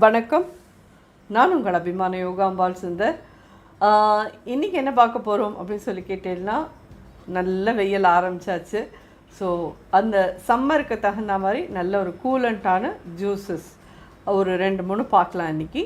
வணக்கம், நான் உங்கள் அபிமான யோகாம்பால் சுந்தர். இன்றைக்கி என்ன பார்க்க போகிறோம் அப்படின்னு சொல்லி கேட்டீங்கன்னா, நல்ல வெயில் ஆரம்பித்தாச்சு. ஸோ அந்த சம்மருக்கு தகுந்த மாதிரி நல்ல ஒரு கூலண்ட்டான ஜூஸஸ் ஒரு 2-3 பார்க்கலாம் இன்றைக்கி.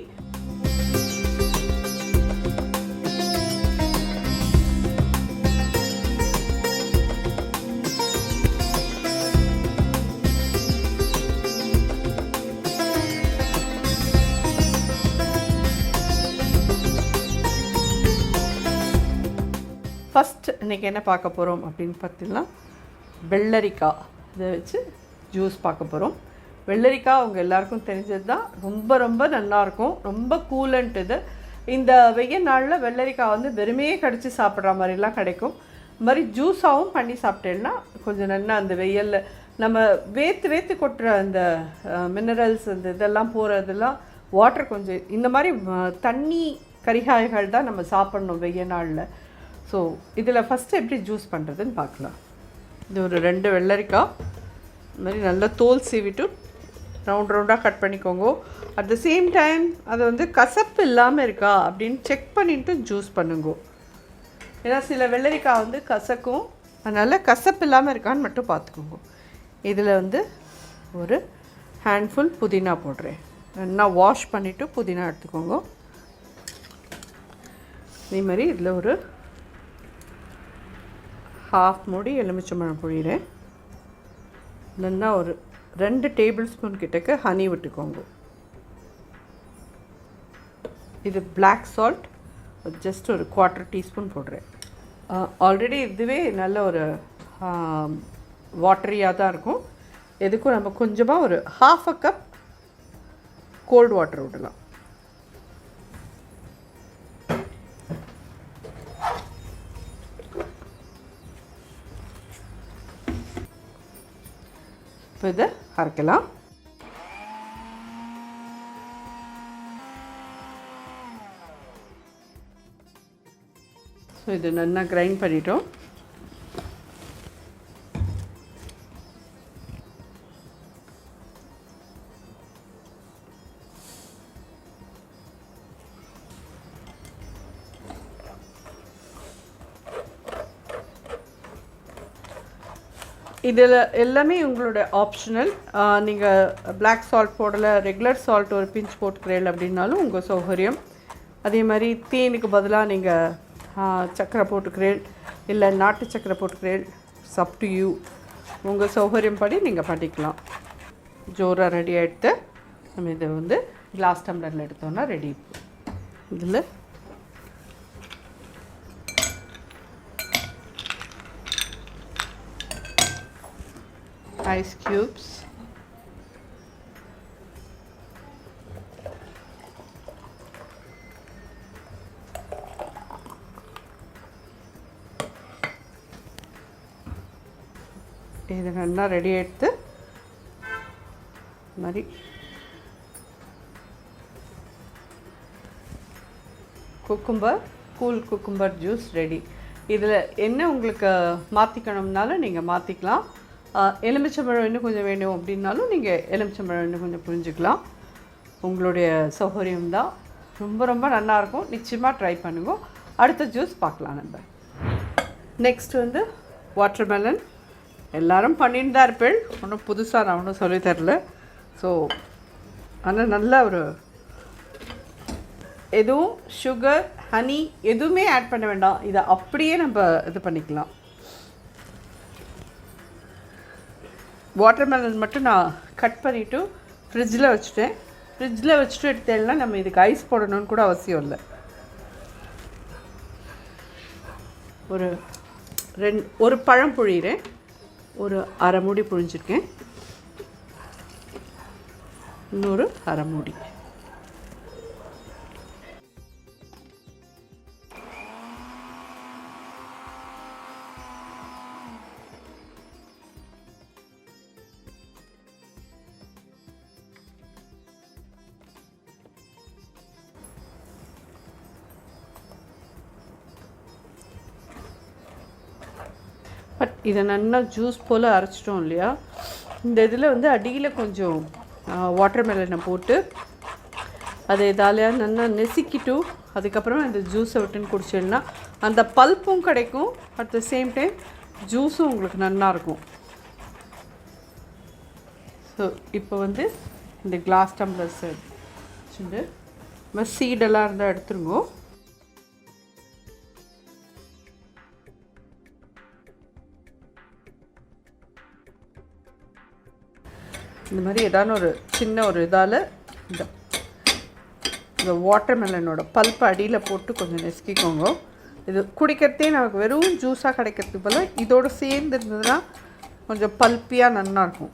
ஃபஸ்ட் இன்றைக்கி என்ன பார்க்க போகிறோம் அப்படின்னு பார்த்தீங்கன்னா, வெள்ளரிக்காய் இதை வச்சு ஜூஸ் பார்க்க போகிறோம். வெள்ளரிக்காய் அவங்க எல்லாருக்கும் தெரிஞ்சது தான். ரொம்ப ரொம்ப நல்லாயிருக்கும், ரொம்ப கூலண்ட் இது. இந்த வெயில் நாளில் வெள்ளரிக்காய் வந்து வெறுமையே கடித்து சாப்பிட்ற மாதிரிலாம் கிடைக்கும். இது மாதிரி ஜூஸாகவும் பண்ணி சாப்பிட்டேன்னா கொஞ்சம் நல்லா அந்த வெயிலில் நம்ம வேர்த்து கொட்டுற அந்த மினரல்ஸ் அந்த இதெல்லாம் போகிறதெல்லாம் வாட்டர் கொஞ்சம் இந்த மாதிரி தண்ணி கரிகாய்கள் தான் நம்ம சாப்பிட்ணும் வெயில் நாளில். ஸோ இதில் ஃபஸ்ட்டு எப்படி ஜூஸ் பண்ணுறதுன்னு பார்க்கலாம். இது ஒரு 2 வெள்ளரிக்காய் இந்த மாதிரி நல்லா தோல் சீவிட்டு ரவுண்டாக கட் பண்ணிக்கோங்க. அட் த சேம் டைம் அதை வந்து கசப்பு இல்லாமல் இருக்கா அப்படின்னு செக் பண்ணிவிட்டு ஜூஸ் பண்ணுங்க. ஏன்னா சில வெள்ளரிக்காய் வந்து கசக்கும், அதனால் கசப்பு இல்லாமல் இருக்கான்னு மட்டும் பார்த்துக்கோங்க. இதில் வந்து ஒரு ஹேண்ட்ஃபுல் புதினா போடுறேன். நல்லா வாஷ் பண்ணிவிட்டு புதினா எடுத்துக்கோங்க. இதே மாதிரி இதில் ஒரு 1/2 மூடி எலுமிச்சம்பழம் புழிகிறேன். இல்லைன்னா ஒரு 2 டேபிள் ஸ்பூன் கிட்டக்க ஹனி விட்டுக்கோங்க. இது பிளாக் சால்ட் ஜஸ்ட் ஒரு 1/4 டீஸ்பூன் போடுறேன். ஆல்ரெடி இதுவே நல்ல ஒரு வாட்டரியாக தான் இருக்கும். எதுக்கும் நம்ம கொஞ்சமாக ஒரு 1/2 கப் கோல்டு வாட்டர் விடலாம். இப்போ இதை அரைக்கலாம். ஸோ இது நல்லா கிரைண்ட் பண்ணிட்டோம். இதில் எல்லாமே உங்களோட ஆப்ஷனல். நீங்கள் பிளாக் சால்ட் போடலை, ரெகுலர் சால்ட் ஒரு பிஞ்ச் போட்டுக்கிறேன் அப்படின்னாலும் உங்கள் சௌகரியம். அதே மாதிரி தேனுக்கு பதிலாக நீங்கள் சர்க்கரை போட்டுக்கிறேன், இல்லை நாட்டு சர்க்கரை போட்டுக்கிறேன். இட்ஸ் அப் டு யூ, உங்கள் சௌகரியம் படி நீங்கள் பண்ணிக்கலாம். ஜோராக ரெடி ஆகிடுத்து. நம்ம இதை வந்து கிளாஸ் டம்ளரில் எடுத்தோன்னா ரெடி. இதில் ice cubes, இது நல்லா ரெடி எடுத்து மாதிரி cucumber cool cucumber juice ready. இதில் என்ன உங்களுக்கு மாற்றிக்கணும்னாலும் நீங்கள் மாற்றிக்கலாம். எலுமிச்சம்பழம் இன்னும் கொஞ்சம் வேணும் அப்படின்னாலும் நீங்கள் எலுமிச்சம்பழம் இன்னும் கொஞ்சம் புரிஞ்சுக்கலாம். உங்களுடைய சௌகரியம் தான். ரொம்ப ரொம்ப நல்லாயிருக்கும், நிச்சயமாக ட்ரை பண்ணுங்க. அடுத்த ஜூஸ் பார்க்கலாம் நம்ம. நெக்ஸ்ட் வந்து வாட்டர்மெலன். எல்லோரும் பண்ணிட்டு தான் இருப்பேன், ஒன்றும் புதுசாக நான் ஒன்றும் சொல்லித்தரல. ஸோ ஆனால் நல்ல ஒரு எதுவும் சுகர் ஹனி எதுவுமே ஆட் பண்ண வேண்டாம். இதை அப்படியே நம்ம இது பண்ணிக்கலாம். வாட்டர்மெலன் மட்டும் நான் கட் பண்ணிவிட்டு ஃப்ரிட்ஜில் வச்சுட்டேன். ஃப்ரிட்ஜில் வச்சுட்டு எடுத்தேன்னா நம்ம இதுக்கு ஐஸ் போடணும்னு கூட அவசியம் இல்லை. ஒரு பழம் புழிகிறேன். ஒரு 1/2 மூடி புழிஞ்சிருக்கேன். இன்னொரு 1/2 மூடி. பட் இதை நல்லா ஜூஸ் போல் அரைச்சிட்டோம் இல்லையா, இந்த இதில் வந்து அடியில் கொஞ்சம் வாட்டர்மெலனை போட்டு அதை இதாலையா நல்லா நெசுக்கிட்டு அதுக்கப்புறமா இந்த ஜூஸை விட்டுன்னு குடிச்சிடனா அந்த பல்ப்பும் கிடைக்கும், அட் த சேம் டைம் ஜூஸும் உங்களுக்கு நல்லாயிருக்கும். ஸோ இப்போ வந்து இந்த கிளாஸ் டம்ளர்ஸ் வச்சுட்டு நம்ம சீடெல்லாம் இருந்தால் எடுத்துருங்கோ. இந்த மாதிரி ஏதான ஒரு சின்ன ஒரு இதால் இந்த வாட்டர்மெலனோட பல்ப் அடியில் போட்டு கொஞ்சம் நெசுக்கிக்கோங்க. இது குடிக்கிறதே நமக்கு வெறும் ஜூஸாக கிடைக்கிறதுக்கு போல் இதோடு சேர்ந்து இருந்ததுன்னா கொஞ்சம் பல்ப்பியாக நல்லாயிருக்கும்.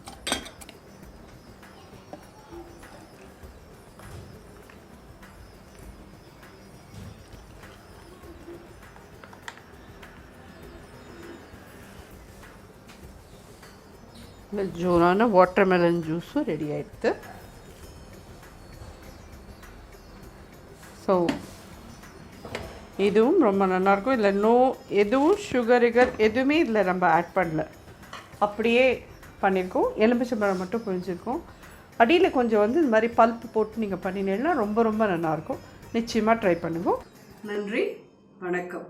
இந்த ஜூரான வாட்டர்மெலன் ஜூஸும் ரெடி ஆகிடுது. ஸோ இதுவும் ரொம்ப நல்லாயிருக்கும். இதில் எதுவும் சுகர் எதுவுமே இதில் நம்ம ஆட் பண்ணல, அப்படியே பண்ணியிருக்கோம். எலுமிச்சம்பழம் மட்டும் புரிஞ்சிருக்கோம். அடியில் கொஞ்சம் வந்து இந்த மாதிரி பல்ப்பு போட்டு நீங்கள் பண்ணினீங்கன்னா ரொம்ப ரொம்ப நல்லாயிருக்கும். நிச்சயமாக ட்ரை பண்ணுங்க. நன்றி, வணக்கம்.